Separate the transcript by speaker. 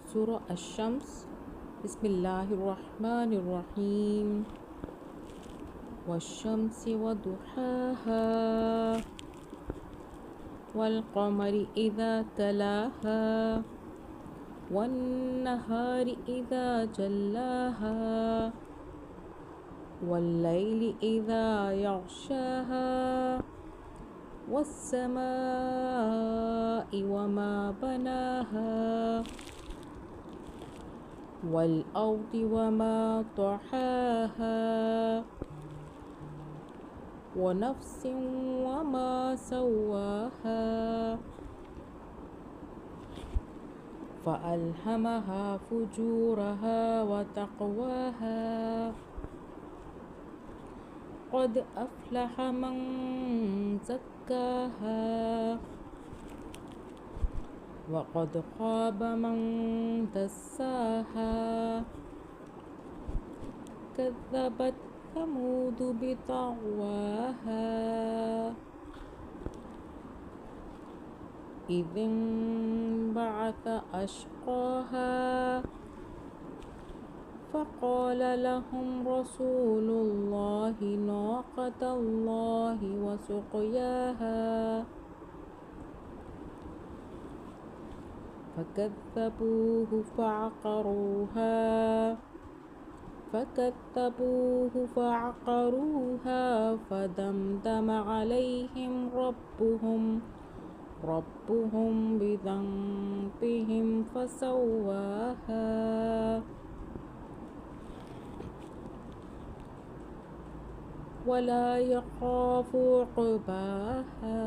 Speaker 1: سورة الشمس. بسم الله الرحمن الرحيم. والشمس وضحاها والقمر إذا تلاها والنهار إذا جلاها والليل إذا يغشاها والسماء وما بناها والأرض وما طحاها ونفس وما سواها فألهمها فجورها وتقواها قد أفلح من زكاها وقد خاب من دساها كذبت ثمود بطغواها إذ انبعث أشقاها فقال لهم رسول الله ناقة الله وسقياها فكذبوه فعقروها فدمدم عليهم ربهم بذنبهم فسواها ولا يخاف عقباها